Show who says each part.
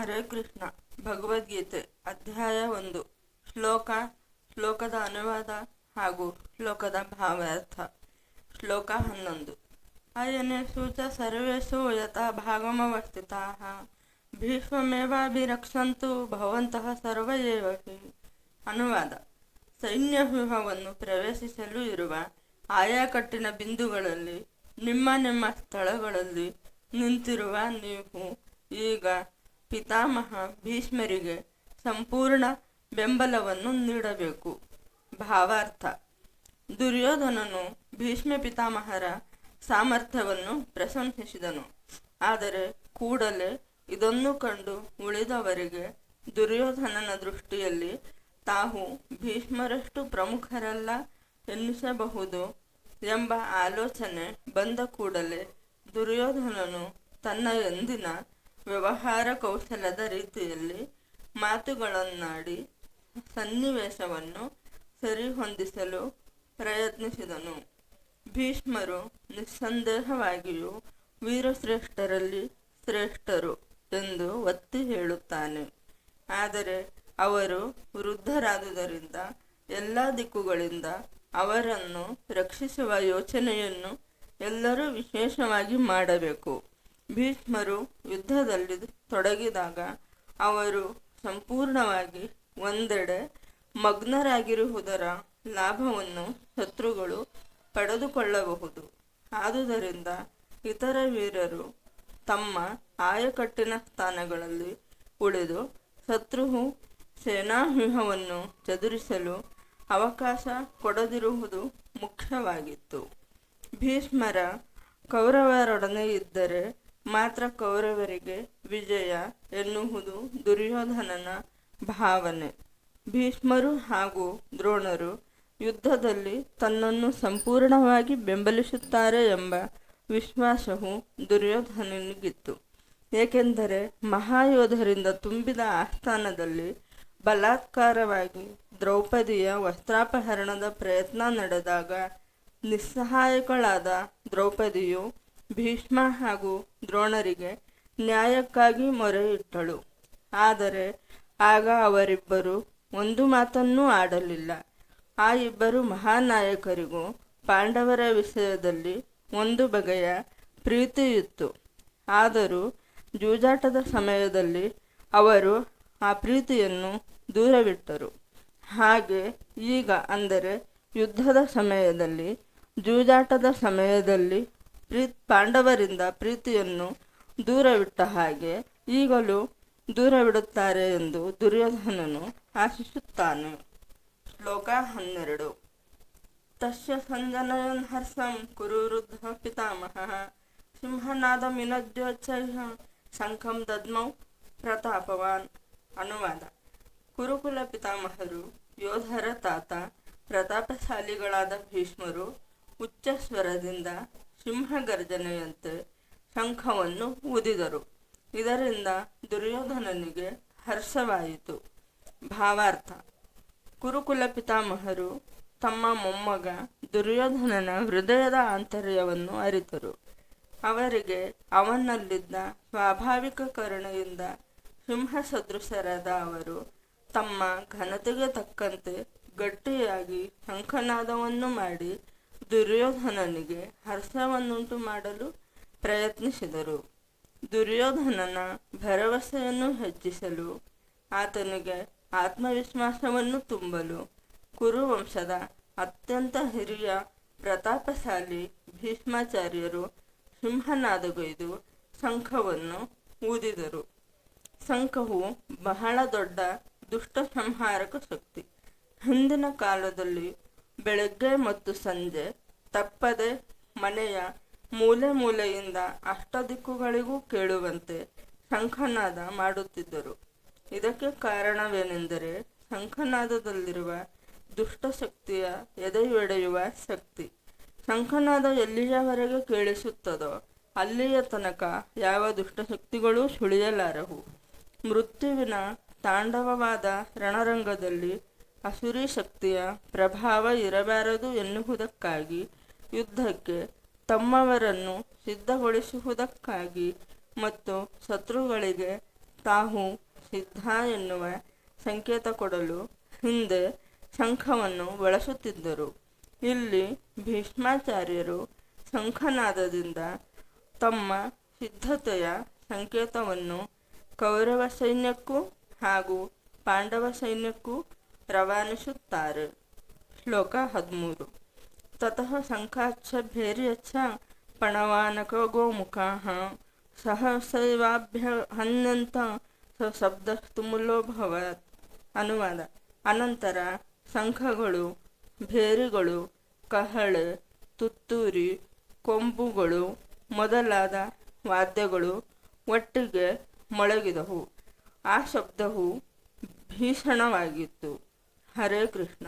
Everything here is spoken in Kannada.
Speaker 1: ಹರೇ ಕೃಷ್ಣ. ಭಗವದ್ಗೀತೆ ಅಧ್ಯಾಯ 1. ಶ್ಲೋಕದ ಅನುವಾದ ಹಾಗೂ ಶ್ಲೋಕದ ಭಾವಾರ್ಥ. ಶ್ಲೋಕ 11. ಅಯನೇಷು ಚ ಸರ್ವೇಷು ಯಥಾ ಭಾಗಮವಸ್ಥಿತಾಃ ಭೀಷ್ಮಮೇವಾಭಿರಕ್ಷಂತು ಭವಂತಃ ಸರ್ವ ಏವ ಹಿ. ಅನುವಾದ: ಸೈನ್ಯ ವ್ಯೂಹವನ್ನು ಪ್ರವೇಶಿಸಲು ಇರುವ ಆಯಾಕಟ್ಟಿನ ಬಿಂದುಗಳಲ್ಲಿ ನಿಮ್ಮ ಸ್ಥಳಗಳಲ್ಲಿ ನಿಂತಿರುವ ನೀವು ಈಗ ಪಿತಾಮಹ ಭೀಷ್ಮರಿಗೆ ಸಂಪೂರ್ಣ ಬೆಂಬಲವನ್ನು ನೀಡಬೇಕು. ಭಾವಾರ್ಥ: ದುರ್ಯೋಧನನು ಭೀಷ್ಮ ಪಿತಾಮಹರ ಸಾಮರ್ಥ್ಯವನ್ನು ಪ್ರಶಂಸಿಸಿದನು. ಆದರೆ ಕೂಡಲೇ ಇದನ್ನು ಕಂಡು ಉಳಿದವರಿಗೆ ದುರ್ಯೋಧನನ ದೃಷ್ಟಿಯಲ್ಲಿ ತಾವು ಭೀಷ್ಮರಷ್ಟು ಪ್ರಮುಖರಲ್ಲ ಎನ್ನಿಸಬಹುದು ಎಂಬ ಆಲೋಚನೆ ಬಂದ ಕೂಡಲೇ ದುರ್ಯೋಧನನು ತನ್ನ ಎಂದಿನ ವ್ಯವಹಾರ ಕೌಶಲದ ರೀತಿಯಲ್ಲಿ ಮಾತುಗಳನ್ನಾಡಿ ಸನ್ನಿವೇಶವನ್ನು ಸರಿಹೊಂದಿಸಲು ಪ್ರಯತ್ನಿಸಿದನು. ಭೀಷ್ಮರು ನಿಸ್ಸಂದೇಹವಾಗಿಯೂ ವೀರಶ್ರೇಷ್ಠರಲ್ಲಿ ಶ್ರೇಷ್ಠರು ಎಂದು ಒತ್ತಿ ಹೇಳುತ್ತಾನೆ. ಆದರೆ ಅವರು ವೃದ್ಧರಾದುದರಿಂದ ಎಲ್ಲ ದಿಕ್ಕುಗಳಿಂದ ಅವರನ್ನು ರಕ್ಷಿಸುವ ಯೋಚನೆಯನ್ನು ಎಲ್ಲರೂ ವಿಶೇಷವಾಗಿ ಮಾಡಬೇಕು. ಭೀಷ್ಮರು ಯುದ್ಧದಲ್ಲಿ ತೊಡಗಿದಾಗ ಅವರು ಸಂಪೂರ್ಣವಾಗಿ ಒಂದೆಡೆ ಮಗ್ನರಾಗಿರುವುದರ ಲಾಭವನ್ನು ಶತ್ರುಗಳು ಪಡೆದುಕೊಳ್ಳಬಹುದು. ಆದುದರಿಂದ ಇತರ ವೀರರು ತಮ್ಮ ಆಯಕಟ್ಟಿನ ಸ್ಥಾನಗಳಲ್ಲಿ ಉಳಿದು ಶತ್ರು ಸೇನಾವ್ಯೂಹವನ್ನು ಚದುರಿಸಲು ಅವಕಾಶ ಕೊಡದಿರುವುದು ಮುಖ್ಯವಾಗಿತ್ತು. ಭೀಷ್ಮರ ಕೌರವರೊಡನೆ ಇದ್ದರೆ ಮಾತ್ರ ಕೌರವರಿಗೆ ವಿಜಯ ಎನ್ನುವುದು ದುರ್ಯೋಧನನ ಭಾವನೆ. ಭೀಷ್ಮರು ಹಾಗೂ ದ್ರೋಣರು ಯುದ್ಧದಲ್ಲಿ ತನ್ನನ್ನು ಸಂಪೂರ್ಣವಾಗಿ ಬೆಂಬಲಿಸುತ್ತಾರೆ ಎಂಬ ವಿಶ್ವಾಸವು ದುರ್ಯೋಧನನಿಗಿತ್ತು. ಏಕೆಂದರೆ ಮಹಾಯೋಧರಿಂದ ತುಂಬಿದ ಆಸ್ಥಾನದಲ್ಲಿ ಬಲಾತ್ಕಾರವಾಗಿ ದ್ರೌಪದಿಯ ವಸ್ತ್ರಾಪಹರಣದ ಪ್ರಯತ್ನ ನಡೆದಾಗ ನಿಸ್ಸಹಾಯಕಳಾದ ದ್ರೌಪದಿಯು ಭೀಷ್ಮ ಹಾಗೂ ದ್ರೋಣರಿಗೆ ನ್ಯಾಯಕ್ಕಾಗಿ ಮೊರೆಯಿಟ್ಟಳು. ಆದರೆ ಆಗ ಅವರಿಬ್ಬರು ಒಂದು ಮಾತನ್ನೂ ಆಡಲಿಲ್ಲ. ಆ ಇಬ್ಬರು ಮಹಾನಾಯಕರಿಗೂ ಪಾಂಡವರ ವಿಷಯದಲ್ಲಿ ಒಂದು ಬಗೆಯ ಪ್ರೀತಿಯಿತ್ತು. ಆದರೂ ಜೂಜಾಟದ ಸಮಯದಲ್ಲಿ ಅವರು ಆ ಪ್ರೀತಿಯನ್ನು ದೂರವಿಟ್ಟರು. ಹಾಗೆ ಈಗ ಅಂದರೆ ಯುದ್ಧದ ಸಮಯದಲ್ಲಿ ಜೂಜಾಟದ ಸಮಯದಲ್ಲಿ ಪಾಂಡವರಿಂದ ಪ್ರೀತಿಯನ್ನು ದೂರವಿಟ್ಟ ಹಾಗೆ ಈಗಲೂ ದೂರವಿಡುತ್ತಾರೆ ಎಂದು ದುರ್ಯೋಧನನು ಆಶಿಸುತ್ತಾನೆ. ಶ್ಲೋಕ 12. ತಸ್ಯ ಸಂಜನಯನ್ ಹರ್ಷಂ ಕುರುವೃದ್ಧ ಪಿತಾಮಹಃ ಸಿಂಹನಾದಮಿನದ್ಯೋಚ್ಚೈಃ ಶಂಖಂ ದದ್ಮೌ ಪ್ರತಾಪವಾನ್. ಅನುವಾದ: ಕುರುಕುಲ ಪಿತಾಮಹರು, ಯೋಧರ ತಾತ, ಪ್ರತಾಪಶಾಲಿಗಳಾದ ಭೀಷ್ಮರು ಉಚ್ಚ ಸ್ವರದಿಂದ ಸಿಂಹಗರ್ಜನೆಯಂತೆ ಶಂಖವನ್ನು ಊದಿದರು. ಇದರಿಂದ ದುರ್ಯೋಧನನಿಗೆ ಹರ್ಷವಾಯಿತು. ಭಾವಾರ್ಥ: ಕುರುಕುಲ ಪಿತಾಮಹರು ತಮ್ಮ ಮೊಮ್ಮಗ ದುರ್ಯೋಧನನ ಹೃದಯದ ಆಂತರ್ಯವನ್ನು ಅರಿತರು. ಅವರಿಗೆ ಅವನಲ್ಲಿದ್ದ ಸ್ವಾಭಾವಿಕ ಕರುಣೆಯಿಂದ ಸಿಂಹಸದೃಶರಾದ ಅವರು ತಮ್ಮ ಘನತೆಗೆ ತಕ್ಕಂತೆ ಗಟ್ಟಿಯಾಗಿ ಶಂಖನಾದವನ್ನು ಮಾಡಿ ದುರ್ಯೋಧನನಿಗೆ ಹರ್ಷವನ್ನುಂಟು ಮಾಡಲು ಪ್ರಯತ್ನಿಸಿದರು. ದುರ್ಯೋಧನನ ಭರವಸೆಯನ್ನು ಹೆಚ್ಚಿಸಲು, ಆತನಿಗೆ ಆತ್ಮವಿಶ್ವಾಸವನ್ನು ತುಂಬಲು ಕುರುವಂಶದ ಅತ್ಯಂತ ಹಿರಿಯ ಪ್ರತಾಪಶಾಲಿ ಭೀಷ್ಮಾಚಾರ್ಯರು ಸಿಂಹನಾದಗೈದು ಶಂಖವನ್ನು ಊದಿದರು. ಶಂಖವು ಬಹಳ ದೊಡ್ಡ ದುಷ್ಟ ಸಂಹಾರಕ ಶಕ್ತಿ. ಹಿಂದಿನ ಕಾಲದಲ್ಲಿ ಬೆಳಗ್ಗೆ ಮತ್ತು ಸಂಜೆ ತಪ್ಪದೆ ಮನೆಯ ಮೂಲೆ ಮೂಲೆಯಿಂದ ಅಷ್ಟದಿಕ್ಕುಗಳಿಗೂ ಕೇಳುವಂತೆ ಶಂಖನಾದ ಮಾಡುತ್ತಿದ್ದರು. ಇದಕ್ಕೆ ಕಾರಣವೇನೆಂದರೆ ಶಂಖನಾದದಲ್ಲಿರುವ ದುಷ್ಟಶಕ್ತಿಯ ಎದೆಯೊಡೆಯುವ ಶಕ್ತಿ. ಶಂಖನಾದ ಎಲ್ಲಿಯವರೆಗೆ ಕೇಳಿಸುತ್ತದೋ ಅಲ್ಲಿಯ ತನಕ ಯಾವ ದುಷ್ಟಶಕ್ತಿಗಳೂ ಸುಳಿಯಲಾರವು. ಮೃತ್ಯುವಿನ ತಾಂಡವವಾದ ರಣರಂಗದಲ್ಲಿ ಅಸುರಿ ಶಕ್ತಿಯ ಪ್ರಭಾವ ಇರಬಾರದು ಎನ್ನುವುದಕ್ಕಾಗಿ ಯುದ್ಧಕ್ಕೆ ತಮ್ಮವರನ್ನು ಸಿದ್ಧಗೊಳಿಸುವುದಕ್ಕಾಗಿ ಮತ್ತು ಶತ್ರುಗಳಿಗೆ ತಾವು ಸಿದ್ಧ ಎನ್ನುವ ಸಂಕೇತ ಕೊಡಲು ಹಿಂದೆ ಶಂಖವನ್ನು ಬಳಸುತ್ತಿದ್ದರು. ಇಲ್ಲಿ ಭೀಷ್ಮಾಚಾರ್ಯರು ಶಂಖನಾದದಿಂದ ತಮ್ಮ ಸಿದ್ಧತೆಯ ಸಂಕೇತವನ್ನು ಕೌರವ ಸೈನ್ಯಕ್ಕೂ ಹಾಗೂ ಪಾಂಡವ ಸೈನ್ಯಕ್ಕೂ ರವಾನಿಸುತ್ತಾರೆ. ಶ್ಲೋಕ 13. ತತಃ ಶಂಖಾಚ್ಚ ಭೇರ್ಯಚ್ಚ ಪಣವಾನಕ ಗೋಮುಖಾಃ ಸಹಸೈವಾಭ್ಯಹನ್ಯಂತ ಶಬ್ದಸ್ತುಮುಲೋಭವತ್. ಅನುವಾದ: ಅನಂತರ ಶಂಖಗಳು, ಭೇರಿಗಳು, ಕಹಳೆ, ತುತ್ತೂರಿ, ಕೊಂಬುಗಳು ಮೊದಲಾದ ವಾದ್ಯಗಳು ಒಟ್ಟಿಗೆ ಮೊಳಗಿದವು. ಆ ಶಬ್ದವು ಭೀಷಣವಾಗಿತ್ತು. ಹರೇ ಕೃಷ್ಣ.